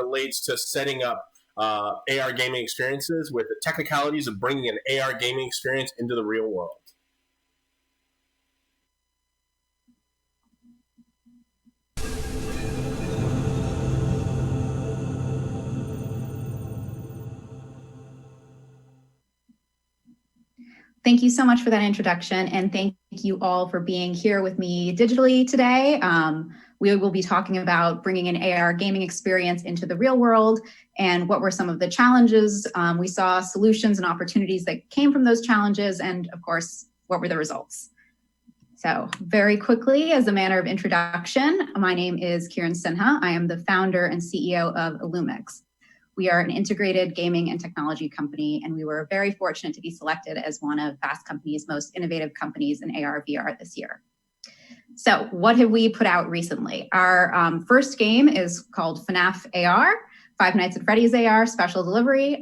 relates to setting up AR gaming experiences with the technicalities of bringing an AR gaming experience into the real world. Thank you so much for that introduction, and thank you all for being here with me digitally today. We will be talking about bringing an AR gaming experience into the real world and what were some of the challenges we saw, solutions and opportunities that came from those challenges, and of course, what were the results. So very quickly, as a manner of introduction, my name is Kirin Sinha. I am the founder and CEO of Illumix. We are an integrated gaming and technology company, and we were very fortunate to be selected as one of Fast Company's most innovative companies in AR/VR this year. So what have we put out recently? Our first game is called FNAF AR, Five Nights at Freddy's AR Special Delivery.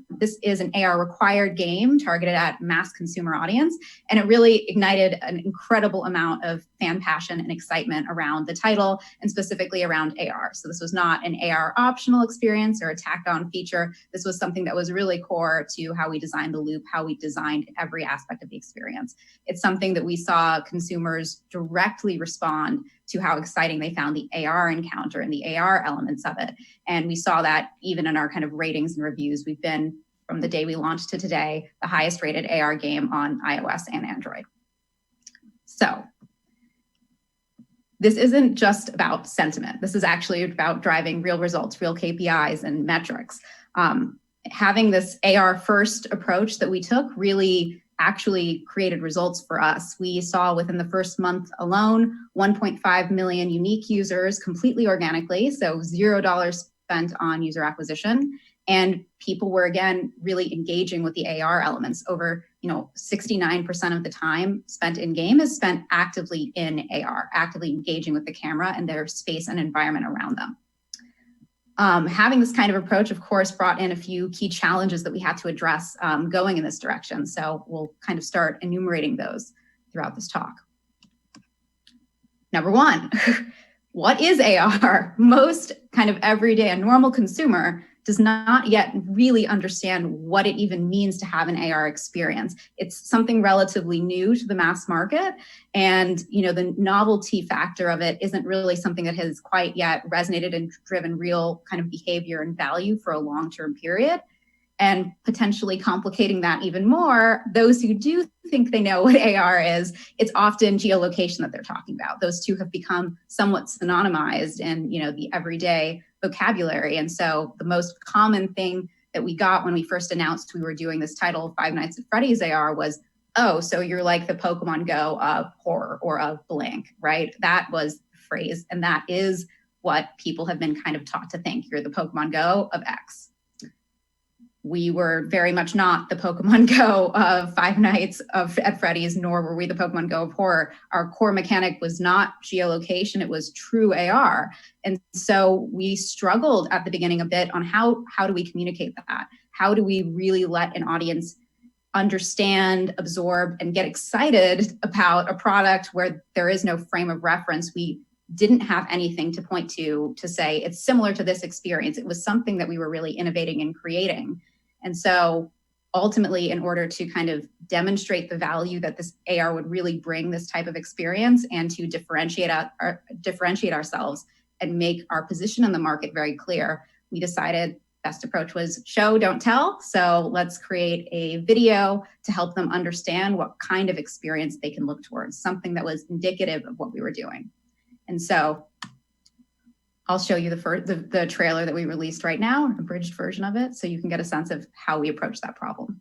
This is an AR required game targeted at mass consumer audience, and it really ignited an incredible amount of fan passion and excitement around the title and specifically around AR. So this was not an AR optional experience or a tacked on feature. This was something that was really core to how we designed the loop, how we designed every aspect of the experience. It's something that we saw consumers directly respond to how exciting they found the AR encounter and the AR elements of it. And we saw that even in our kind of ratings and reviews. We've been, from the day we launched to today, the highest rated AR game on iOS and Android. So this isn't just about sentiment. This is actually about driving real results, real KPIs and metrics. Having this AR first approach that we took really actually created results for us. We saw within the first month alone, 1.5 million unique users completely organically, so $0 spent on user acquisition. And people were, again, really engaging with the AR elements. Over 69% of the time spent in game is spent actively in AR, actively engaging with the camera and their space and environment around them. Having this kind of approach, of course, brought in a few key challenges that we had to address going in this direction. So we'll kind of start enumerating those throughout this talk. Number one, what is AR? Most kind of everyday and normal consumer does not yet really understand what it even means to have an AR experience. It's something relatively new to the mass market. And the novelty factor of it isn't really something that has quite yet resonated and driven real kind of behavior and value for a long-term period. And potentially complicating that even more, those who do think they know what AR is, it's often geolocation that they're talking about. Those two have become somewhat synonymized in the everyday vocabulary. And so the most common thing that we got when we first announced we were doing this title, Five Nights at Freddy's AR, was, oh, so you're like the Pokemon Go of horror or of blank, right? That was the phrase. And that is what people have been kind of taught to think. You're the Pokemon Go of X. We were very much not the Pokemon Go of Five Nights at Freddy's, nor were we the Pokemon Go of horror. Our core mechanic was not geolocation, it was true AR. And so we struggled at the beginning a bit on how do we communicate that? How do we really let an audience understand, absorb, and get excited about a product where there is no frame of reference? We didn't have anything to point to say it's similar to this experience. It was something that we were really innovating and creating. And so ultimately, in order to kind of demonstrate the value that this AR would really bring this type of experience and to differentiate ourselves and make our position in the market very clear, we decided best approach was show, don't tell. So let's create a video to help them understand what kind of experience they can look towards, something that was indicative of what we were doing. And so I'll show you the trailer that we released right now, an abridged version of it, so you can get a sense of how we approach that problem.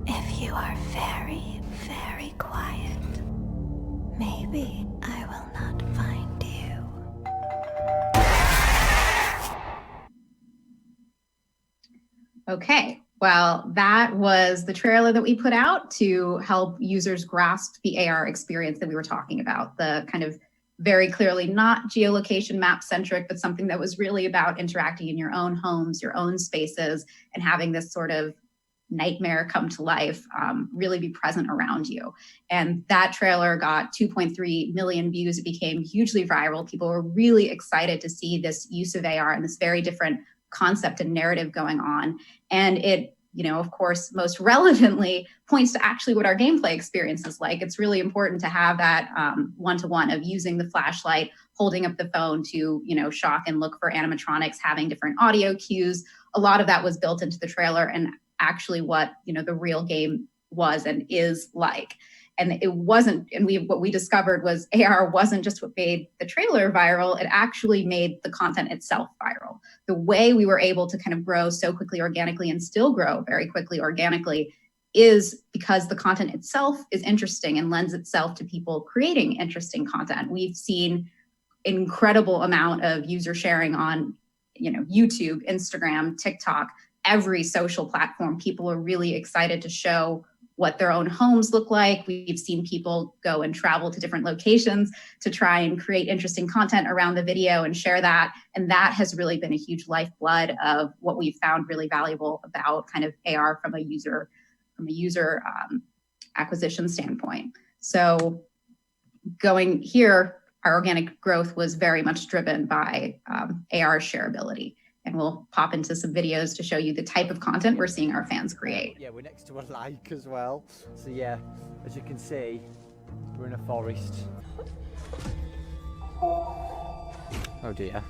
If you are very, very quiet, maybe I will not find you. Okay, well, that was the trailer that we put out to help users grasp the AR experience that we were talking about, the kind of very clearly not geolocation map centric, but something that was really about interacting in your own homes, your own spaces, and having this sort of nightmare come to life, really be present around you. And that trailer got 2.3 million views. It became hugely viral. People were really excited to see this use of AR and this very different concept and narrative going on. And it, of course, most relevantly points to actually what our gameplay experience is like. It's really important to have that one-to-one of using the flashlight, holding up the phone to, shock and look for animatronics, having different audio cues. A lot of that was built into the trailer and actually what, the real game was and is like. And it wasn't, and what we discovered was AR wasn't just what made the trailer viral, it actually made the content itself viral. The way we were able to kind of grow so quickly organically and still grow very quickly organically is because the content itself is interesting and lends itself to people creating interesting content. We've seen incredible amount of user sharing on, YouTube, Instagram, TikTok, every social platform. People are really excited to show what their own homes look like. We've seen people go and travel to different locations to try and create interesting content around the video and share that. And that has really been a huge lifeblood of what we've found really valuable about kind of AR from a user acquisition standpoint. So going here, our organic growth was very much driven by AR shareability. And we'll pop into some videos to show you the type of content we're seeing our fans create. Yeah, we're next to a lake as well. So yeah, as you can see, we're in a forest. Oh dear.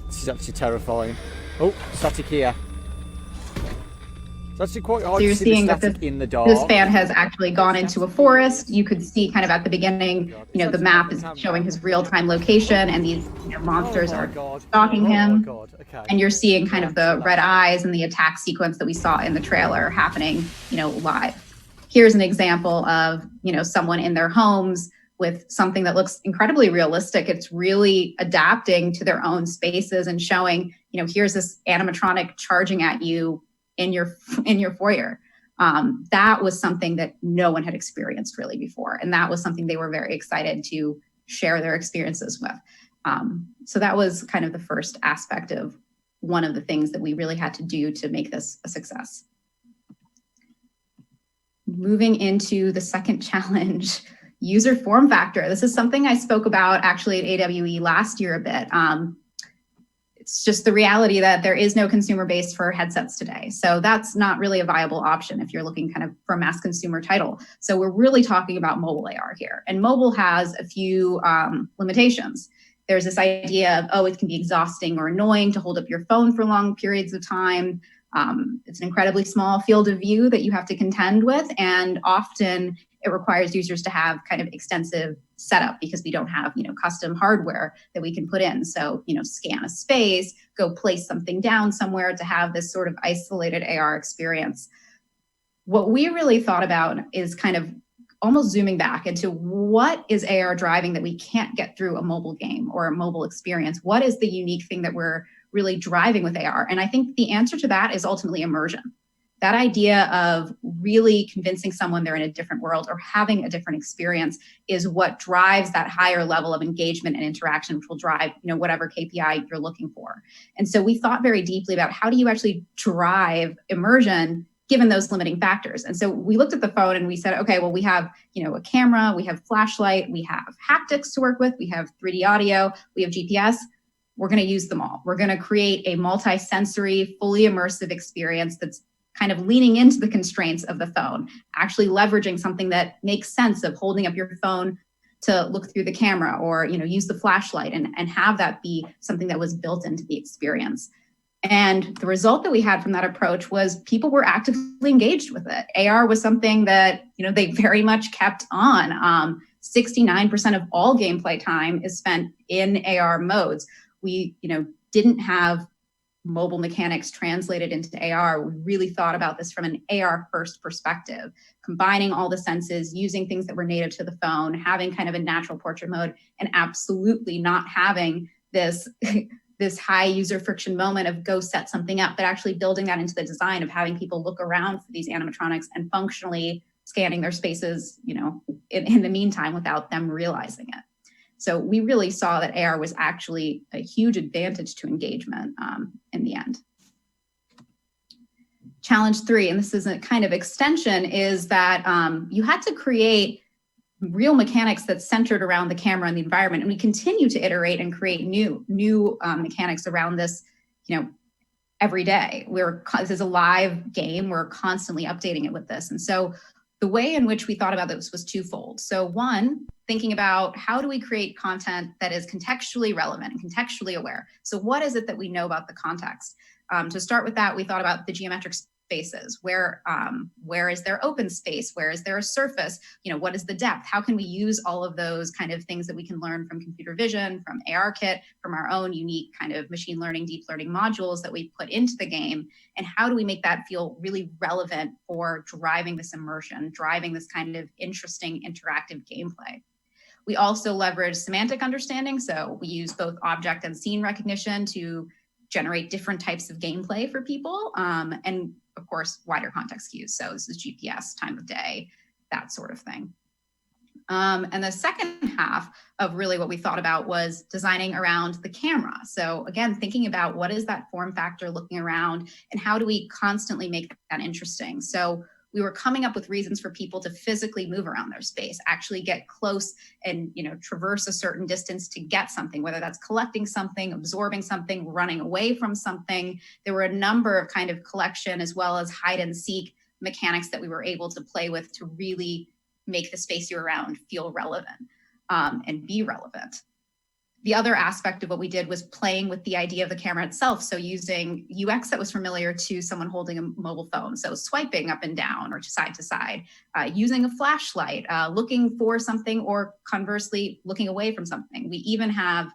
This is actually terrifying. Oh, static here. It's actually quite hard to see the static in the dark. This fan has actually gone into a forest. You could see kind of at the beginning, the map is showing his real-time location and these monsters are stalking him. And you're seeing kind of the red eyes and the attack sequence that we saw in the trailer happening, live. Here's an example of, someone in their homes with something that looks incredibly realistic. It's really adapting to their own spaces and showing, here's this animatronic charging at you in your foyer. That was something that no one had experienced really before. And that was something they were very excited to share their experiences with. So that was kind of the first aspect of one of the things that we really had to do to make this a success. Moving into the second challenge, user form factor. This is something I spoke about actually at AWE last year a bit. It's just the reality that there is no consumer base for headsets today. So that's not really a viable option if you're looking kind of for a mass consumer title. So we're really talking about mobile AR here. And mobile has a few limitations. There's this idea of, it can be exhausting or annoying to hold up your phone for long periods of time. It's an incredibly small field of view that you have to contend with. And often it requires users to have kind of extensive setup because we don't have, custom hardware that we can put in. So, scan a space, go place something down somewhere to have this sort of isolated AR experience. What we really thought about is kind of almost zooming back into what is AR driving that we can't get through a mobile game or a mobile experience? What is the unique thing that we're really driving with AR? And I think the answer to that is ultimately immersion. That idea of really convincing someone they're in a different world or having a different experience is what drives that higher level of engagement and interaction, which will drive, whatever KPI you're looking for. And so we thought very deeply about how do you actually drive immersion given those limiting factors. And so we looked at the phone and we said, okay, well, we have, a camera, we have flashlight, we have haptics to work with, we have 3D audio, we have GPS. We're going to use them all. We're going to create a multi-sensory, fully immersive experience that's kind of leaning into the constraints of the phone, actually leveraging something that makes sense of holding up your phone to look through the camera or, use the flashlight and have that be something that was built into the experience. And the result that we had from that approach was people were actively engaged with it. AR was something that, they very much kept on. 69% of all gameplay time is spent in AR modes. We, didn't have mobile mechanics translated into AR, we really thought about this from an AR first perspective, combining all the senses, using things that were native to the phone, having kind of a natural portrait mode, and absolutely not having this this high user friction moment of go set something up, but actually building that into the design of having people look around for these animatronics and functionally scanning their spaces, you know, in the meantime without them realizing it. So we really saw that AR was actually a huge advantage to engagement in the end. Challenge 3, and this is a kind of extension, is that you had to create real mechanics that's centered around the camera and the environment. And we continue to iterate and create new mechanics around this, you know, every day. This is a live game. We're constantly updating it with this. And so the way in which we thought about this was twofold. So one, thinking about how do we create content that is contextually relevant and contextually aware. So what is it that we know about the context? To start with that, we thought about the geometric spaces. Where is there open space? Where is there a surface? You know, what is the depth? How can we use all of those kind of things that we can learn from computer vision, from ARKit, from our own unique kind of machine learning, deep learning modules that we put into the game? And how do we make that feel really relevant for driving this immersion, driving this kind of interesting interactive gameplay? We also leverage semantic understanding. So we use both object and scene recognition to generate different types of gameplay for people. And of course, wider context cues. So this is GPS, time of day, that sort of thing. And the second half of really what we thought about was designing around the camera. So again, thinking about what is that form factor looking around and how do we constantly make that interesting? So we were coming up with reasons for people to physically move around their space, actually get close and, you know, traverse a certain distance to get something, whether that's collecting something, absorbing something, running away from something. There were a number of kind of collection as well as hide and seek mechanics that we were able to play with to really make the space you're around feel relevant and be relevant. The other aspect of what we did was playing with the idea of the camera itself. So using UX that was familiar to someone holding a mobile phone. So swiping up and down or side to side, using a flashlight, looking for something, or conversely, looking away from something. We even have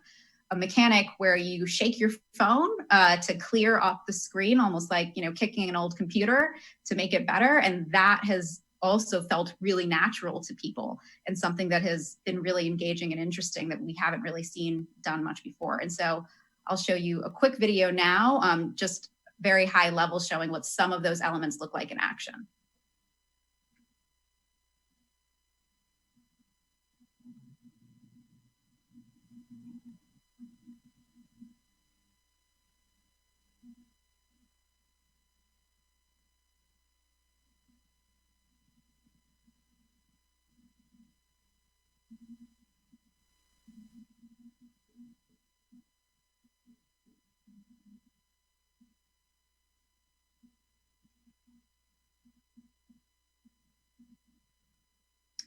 a mechanic where you shake your phone to clear off the screen, almost like, you know, kicking an old computer to make it better. And that has also felt really natural to people and something that has been really engaging and interesting that we haven't really seen done much before. And so I'll show you a quick video now, just very high level, showing what some of those elements look like in action.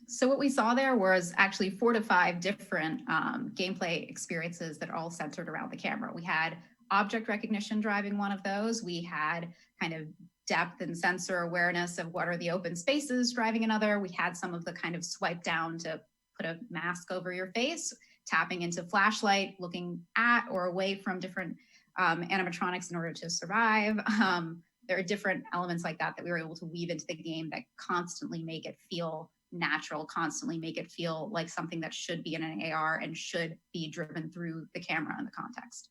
So what we saw there was actually 4 to 5 different gameplay experiences that are all centered around the camera. We had object recognition driving one of those. We had kind of depth and sensor awareness of what are the open spaces driving another. We had some of the kind of swipe down to put a mask over your face, tapping into flashlight, looking at or away from different animatronics in order to survive. There are different elements like that that we were able to weave into the game that constantly make it feel natural, constantly make it feel like something that should be in an AR and should be driven through the camera and the context.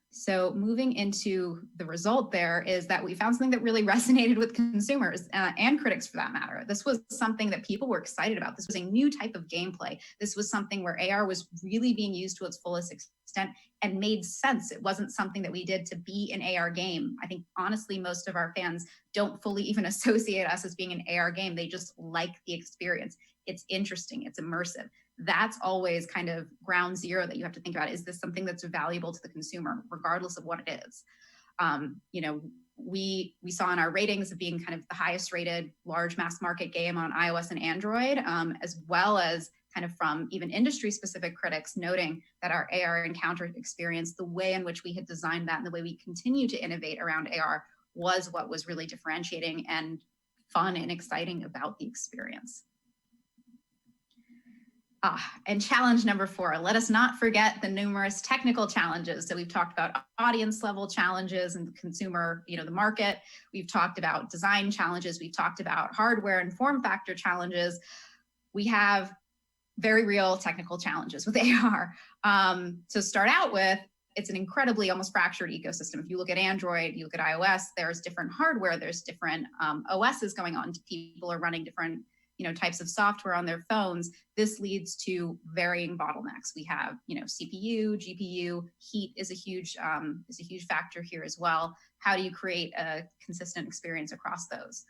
So moving into the result there is that we found something that really resonated with consumers and critics for that matter. This was something that people were excited about. This was a new type of gameplay. This was something where AR was really being used to its fullest extent and made sense. It wasn't something that we did to be an AR game. I think honestly, most of our fans don't fully even associate us as being an AR game. They just like the experience. It's interesting, it's immersive. That's always kind of ground zero that you have to think about. Is this something that's valuable to the consumer, regardless of what it is? You know, we saw in our ratings of being kind of the highest rated large mass market game on iOS and Android, as well as kind of from even industry specific critics noting that our AR encounter experience, the way in which we had designed that and the way we continue to innovate around AR was what was really differentiating and fun and exciting about the experience. And challenge number 4, let us not forget the numerous technical challenges. So we've talked about audience level challenges and the consumer, the market. We've talked about design challenges. We've talked about hardware and form factor challenges. We have very real technical challenges with AR. To start out with, it's an incredibly almost fractured ecosystem. If you look at Android, you look at iOS, there's different hardware, there's different OSs going on. People are running different types of software on their phones. This leads to varying bottlenecks. We have, CPU, GPU, heat is a huge factor here as well. How do you create a consistent experience across those?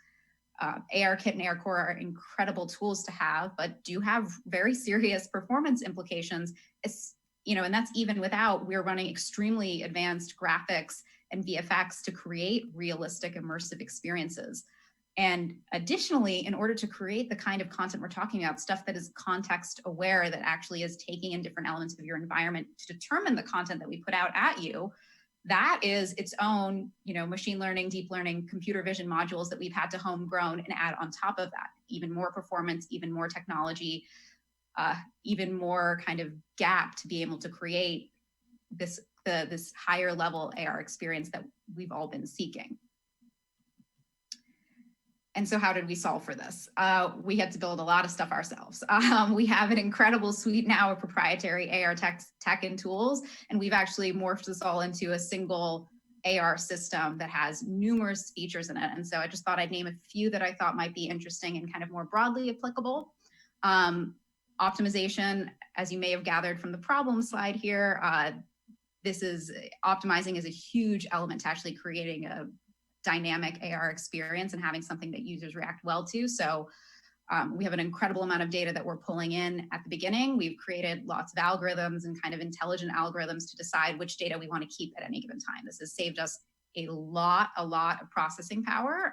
ARKit and ARCore are incredible tools to have, but do have very serious performance implications. And that's even without we're running extremely advanced graphics and VFX to create realistic immersive experiences. And additionally, in order to create the kind of content we're talking about, stuff that is context aware, that actually is taking in different elements of your environment to determine the content that we put out at you, that is its own, machine learning, deep learning, computer vision modules that we've had to homegrown and add on top of that. Even more performance, even more technology, even more kind of gap to be able to create this higher level AR experience that we've all been seeking. And so how did we solve for this? We had to build a lot of stuff ourselves. We have an incredible suite now of proprietary AR tech and tools, and we've actually morphed this all into a single AR system that has numerous features in it. And so I just thought I'd name a few that I thought might be interesting and kind of more broadly applicable. Optimization, as you may have gathered from the problem slide here, optimizing is a huge element to actually creating a dynamic AR experience and having something that users react well to. So we have an incredible amount of data that we're pulling in at the beginning. We've created lots of algorithms and kind of intelligent algorithms to decide which data we want to keep at any given time. This has saved us a lot of processing power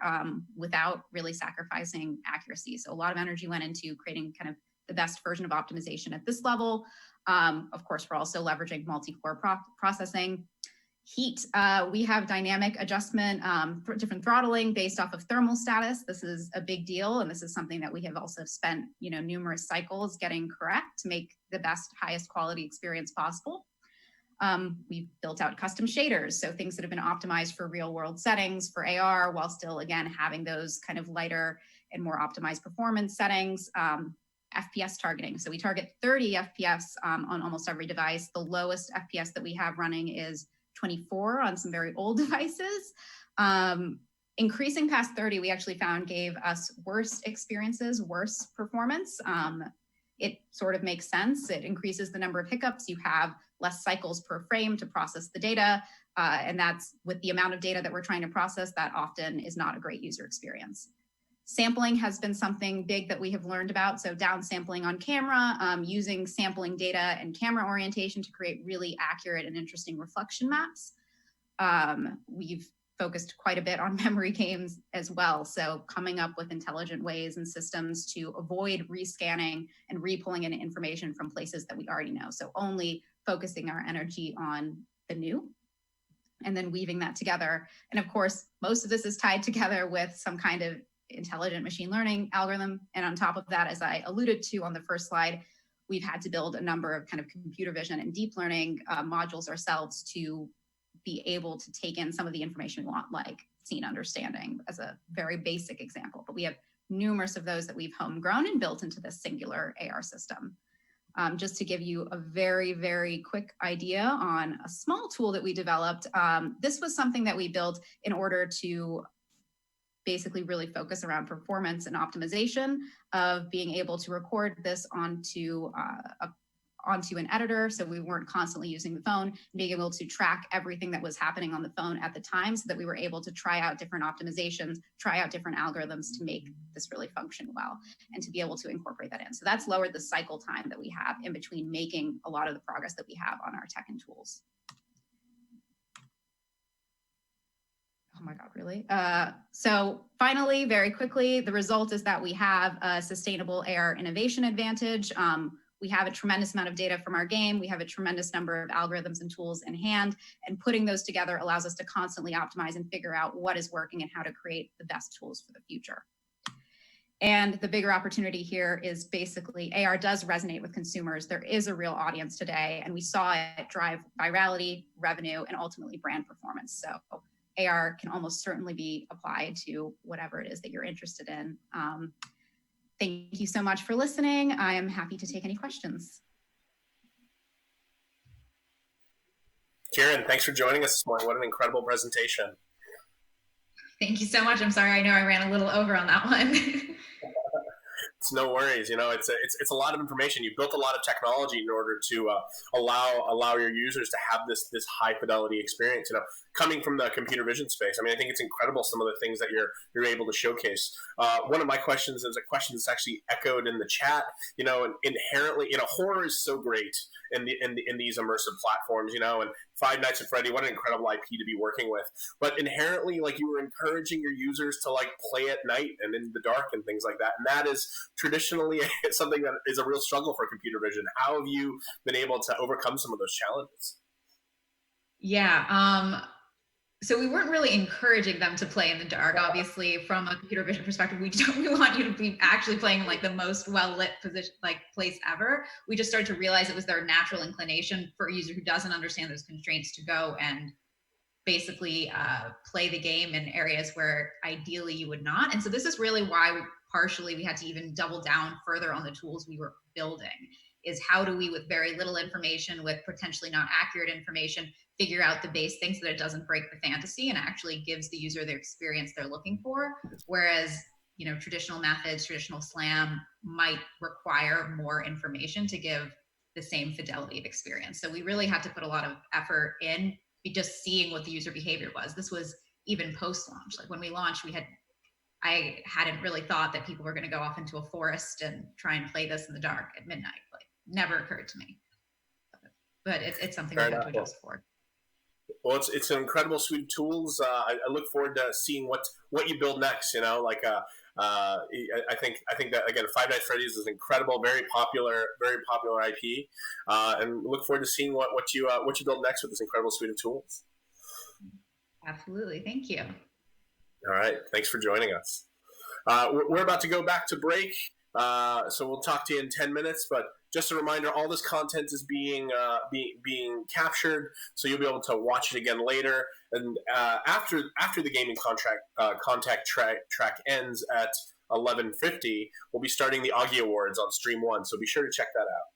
without really sacrificing accuracy. So a lot of energy went into creating kind of the best version of optimization at this level. Of course, we're also leveraging multi-core processing. Heat, we have dynamic adjustment, different throttling based off of thermal status. This is a big deal, and this is something that we have also spent, numerous cycles getting correct to make the best, highest quality experience possible. We've built out custom shaders, so things that have been optimized for real-world settings for AR, while still, again, having those kind of lighter and more optimized performance settings. FPS targeting, so we target 30 FPS on almost every device. The lowest FPS that we have running is 24 on some very old devices. Increasing past 30, we actually found gave us worse experiences, worse performance. It sort of makes sense. It increases the number of hiccups. You have less cycles per frame to process the data. And that's with the amount of data that we're trying to process, that often is not a great user experience. Sampling has been something big that we have learned about. So downsampling on camera, using sampling data and camera orientation to create really accurate and interesting reflection maps. We've focused quite a bit on memory games as well. So coming up with intelligent ways and systems to avoid rescanning and re-pulling in information from places that we already know. So only focusing our energy on the new and then weaving that together. And of course, most of this is tied together with some kind of intelligent machine learning algorithm. And on top of that, as I alluded to on the first slide, we've had to build a number of kind of computer vision and deep learning modules ourselves to be able to take in some of the information we want, like scene understanding as a very basic example. But we have numerous of those that we've homegrown and built into this singular AR system. Just to give you a very, very quick idea on a small tool that we developed, this was something that we built in order to basically really focus around performance and optimization of being able to record this onto an editor, so we weren't constantly using the phone, being able to track everything that was happening on the phone at the time so that we were able to try out different optimizations, try out different algorithms to make this really function well and to be able to incorporate that in. So that's lowered the cycle time that we have in between making a lot of the progress that we have on our tech and tools. Oh my God, really? So finally, very quickly, the result is that we have a sustainable AR innovation advantage. We have a tremendous amount of data from our game. We have a tremendous number of algorithms and tools in hand, and putting those together allows us to constantly optimize and figure out what is working and how to create the best tools for the future. And the bigger opportunity here is basically AR does resonate with consumers. There is a real audience today, and we saw it drive virality, revenue, and ultimately brand performance. So AR can almost certainly be applied to whatever it is that you're interested in. Thank you so much for listening. I am happy to take any questions. Kirin, thanks for joining us this morning. What an incredible presentation. Thank you so much. I'm sorry, I know I ran a little over on that one. It's no worries. It's a lot of information. You built a lot of technology in order to allow your users to have this high fidelity experience. Coming from the computer vision space, I think it's incredible some of the things that you're able to showcase. One of my questions is a question that's actually echoed in the chat. Inherently, horror is so great in these immersive platforms. And Five Nights at Freddy, what an incredible IP to be working with. But inherently, you were encouraging your users to play at night and in the dark and things like that. And that is traditionally something that is a real struggle for computer vision. How have you been able to overcome some of those challenges? Yeah. So we weren't really encouraging them to play in the dark. Obviously, from a computer vision perspective, we want you to be actually playing in the most well-lit position, place ever. We just started to realize it was their natural inclination for a user who doesn't understand those constraints to go and basically play the game in areas where ideally you would not. And so this is really why partially we had to even double down further on the tools we were building, is how do we, with very little information, with potentially not accurate information, figure out the base things so that it doesn't break the fantasy and actually gives the user the experience they're looking for. Whereas, traditional methods, traditional SLAM might require more information to give the same fidelity of experience. So we really had to put a lot of effort in just seeing what the user behavior was. This was even post-launch. When we launched, I hadn't really thought that people were going to go off into a forest and try and play this in the dark at midnight. Never occurred to me. But it's something we have to adjust for. Well, it's an incredible suite of tools. I look forward to seeing what you build next. I think that, again, Five Nights at Freddy's is incredible, very popular IP, and look forward to seeing what you build next with this incredible suite of tools. Absolutely, thank you. All right, thanks for joining us. We're about to go back to break, so we'll talk to you in 10 minutes. But just a reminder, all this content is being captured, so you'll be able to watch it again later. And after the gaming contact track ends at 11:50, we'll be starting the Augie Awards on Stream 1. So be sure to check that out.